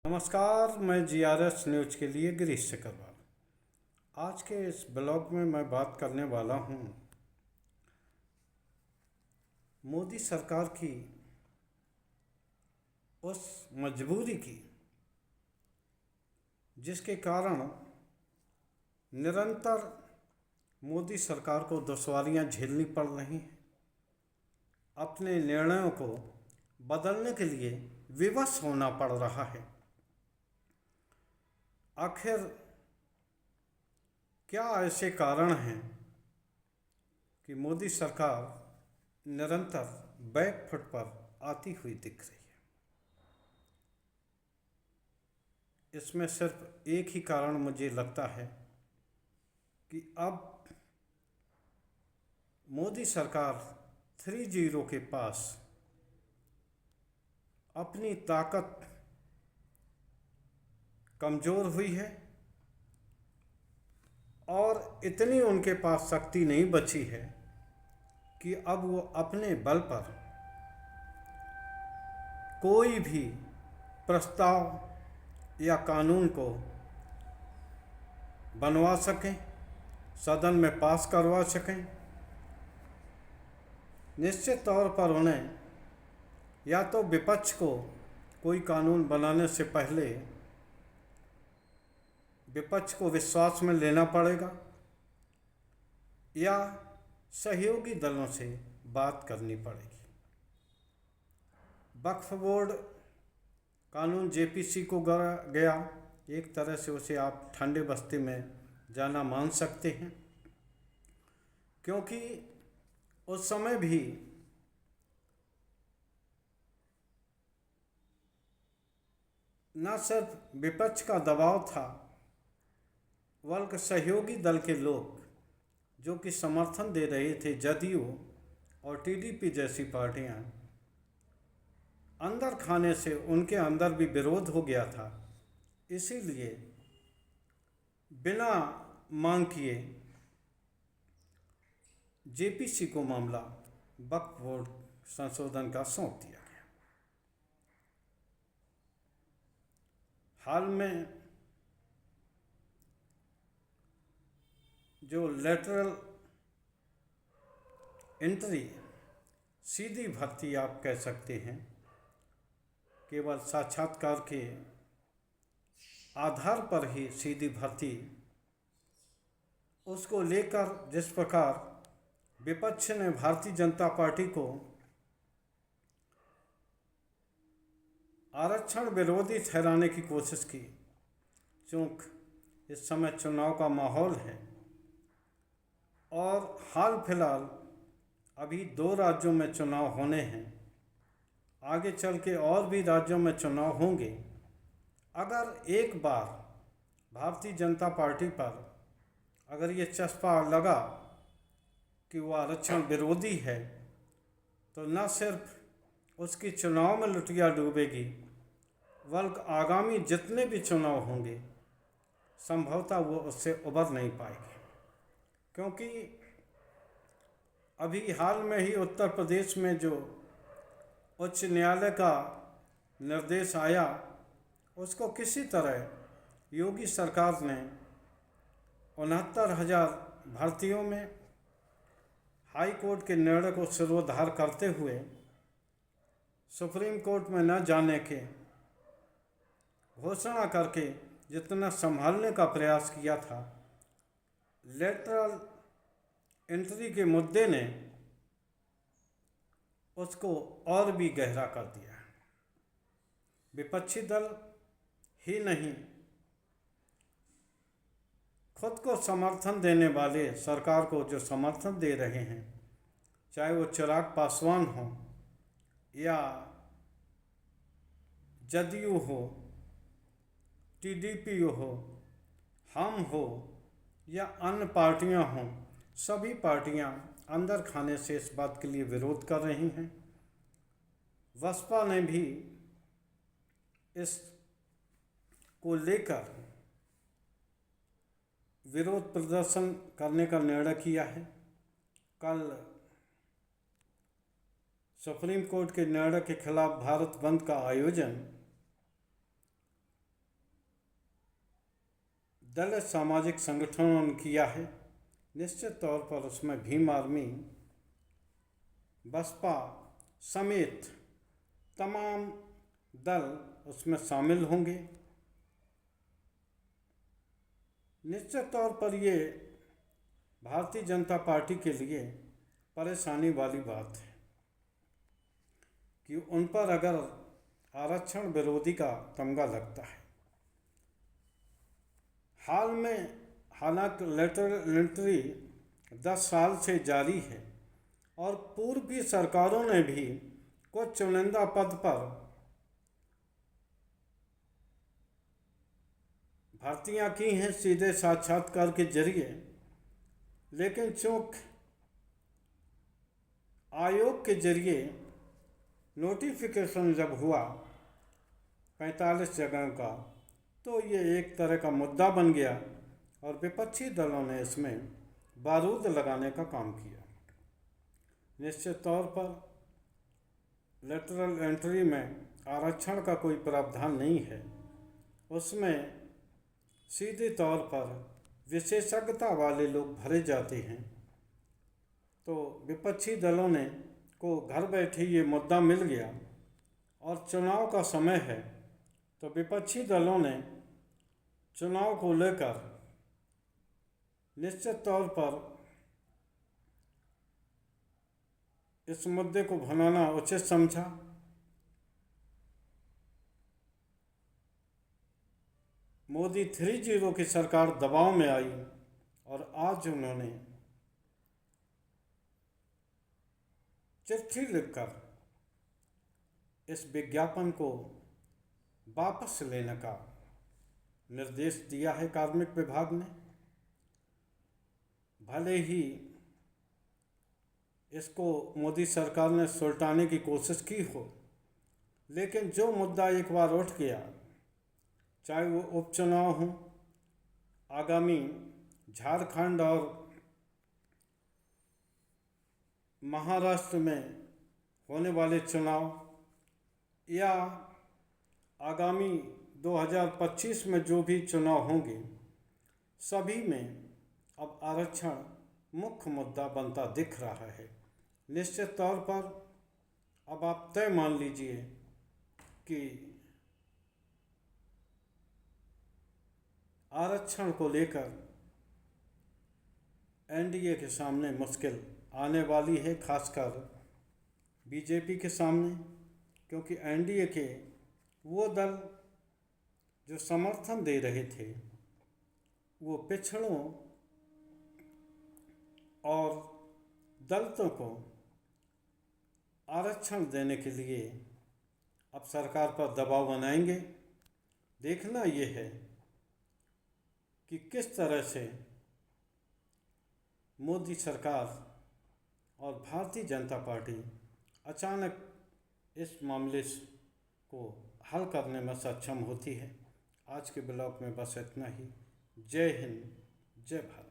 नमस्कार, मैं GRS news के लिए गिरीश सिकरवार। आज के इस ब्लॉग में मैं बात करने वाला हूँ मोदी सरकार की उस मजबूरी की जिसके कारण निरंतर मोदी सरकार को दुश्वारियाँ झेलनी पड़ रही हैं। अपने निर्णयों को बदलने के लिए विवश होना पड़ रहा है। आखिर क्या ऐसे कारण हैं कि मोदी सरकार निरंतर बैकफुट पर आती हुई दिख रही है? इसमें सिर्फ एक ही कारण मुझे लगता है कि अब मोदी सरकार 3-0 के पास अपनी ताकत कमज़ोर हुई है और इतनी उनके पास शक्ति नहीं बची है कि अब वो अपने बल पर कोई भी प्रस्ताव या कानून को बनवा सकें, सदन में पास करवा सकें। निश्चित तौर पर उन्हें या तो विपक्ष को कोई कानून बनाने से पहले विपक्ष को विश्वास में लेना पड़ेगा या सहयोगी दलों से बात करनी पड़ेगी। वक्फ बोर्ड कानून जेपीसी को गया, एक तरह से उसे आप ठंडे बस्ती में जाना मान सकते हैं, क्योंकि उस समय भी न सिर्फ विपक्ष का दबाव था बल्कि सहयोगी दल के लोग जो कि समर्थन दे रहे थे, जदयू और टीडीपी जैसी पार्टियां, अंदर खाने से उनके अंदर भी विरोध हो गया था। इसीलिए बिना मांग किए जेपीसी को मामला वक्फ बोर्ड संशोधन का सौंप दिया गया। हाल में जो लेटरल एंट्री, सीधी भर्ती आप कह सकते हैं, केवल साक्षात्कार के आधार पर ही सीधी भर्ती, उसको लेकर जिस प्रकार विपक्ष ने भारतीय जनता पार्टी को आरक्षण विरोधी ठहराने की कोशिश की, चूँकि इस समय चुनाव का माहौल है और हाल फिलहाल अभी 2 राज्यों में चुनाव होने हैं, आगे चल के और भी राज्यों में चुनाव होंगे। अगर एक बार भारतीय जनता पार्टी पर अगर ये चस्पा लगा कि वो आरक्षण विरोधी है, तो न सिर्फ उसकी चुनाव में लुटिया डूबेगी बल्कि आगामी जितने भी चुनाव होंगे संभवतः वो उससे उबर नहीं पाएगी। क्योंकि अभी हाल में ही उत्तर प्रदेश में जो उच्च न्यायालय का निर्देश आया, उसको किसी तरह योगी सरकार ने 69,000 भर्तियों में हाई कोर्ट के निर्णय को सिरोधार करते हुए सुप्रीम कोर्ट में न जाने के घोषणा करके जितना संभालने का प्रयास किया था, लेटरल एंट्री के मुद्दे ने उसको और भी गहरा कर दिया। विपक्षी दल ही नहीं, खुद को समर्थन देने वाले, सरकार को जो समर्थन दे रहे हैं, चाहे वो चिराग पासवान हो या जदयू हो, टीडीपी हो, हम हो या अन्य पार्टियां हों, सभी पार्टियां अंदर खाने से इस बात के लिए विरोध कर रही हैं। बसपा ने भी इस को लेकर विरोध प्रदर्शन करने का निर्णय किया है। कल सुप्रीम कोर्ट के निर्णय के खिलाफ भारत बंद का आयोजन दलित सामाजिक संगठनों ने किया है। निश्चित तौर पर उसमें भीम आर्मी, बसपा समेत तमाम दल उसमें शामिल होंगे। निश्चित तौर पर ये भारतीय जनता पार्टी के लिए परेशानी वाली बात है कि उन पर अगर आरक्षण विरोधी का तमगा लगता है। हाल में हालांकि लेटरल एंट्री 10 साल से जारी है और पूर्वी सरकारों ने भी कुछ चुनिंदा पद पर भर्तियां की हैं सीधे साक्षात्कार के जरिए, लेकिन चूंकि आयोग के जरिए नोटिफिकेशन जब हुआ 45 जगहों का, तो ये एक तरह का मुद्दा बन गया और विपक्षी दलों ने इसमें बारूद लगाने का काम किया। निश्चित तौर पर लेटरल एंट्री में आरक्षण का कोई प्रावधान नहीं है, उसमें सीधे तौर पर विशेषज्ञता वाले लोग भरे जाते हैं। तो विपक्षी दलों ने को घर बैठे ये मुद्दा मिल गया और चुनाव का समय है, तो विपक्षी दलों ने चुनाव को लेकर निश्चित तौर पर इस मुद्दे को भुनाना उचित समझा। मोदी 3.0 की सरकार दबाव में आई और आज उन्होंने चिट्ठी लिखकर इस विज्ञापन को वापस लेने का निर्देश दिया है कार्मिक विभाग ने। भले ही इसको मोदी सरकार ने सुलटाने की कोशिश की हो, लेकिन जो मुद्दा एक बार उठ गया, चाहे वो उपचुनाव हो, आगामी झारखंड और महाराष्ट्र में होने वाले चुनाव या आगामी 2025 में जो भी चुनाव होंगे, सभी में अब आरक्षण मुख्य मुद्दा बनता दिख रहा है। निश्चित तौर पर अब आप तय मान लीजिए कि आरक्षण को लेकर एनडीए के सामने मुश्किल आने वाली है, खासकर बीजेपी के सामने, क्योंकि एनडीए के वो दल जो समर्थन दे रहे थे वो पिछड़ों और दलितों को आरक्षण देने के लिए अब सरकार पर दबाव बनाएंगे। देखना ये है कि किस तरह से मोदी सरकार और भारतीय जनता पार्टी अचानक इस मामले को हल करने में सक्षम होती है। आज के ब्लॉग में बस इतना ही। जय हिंद, जय भारत।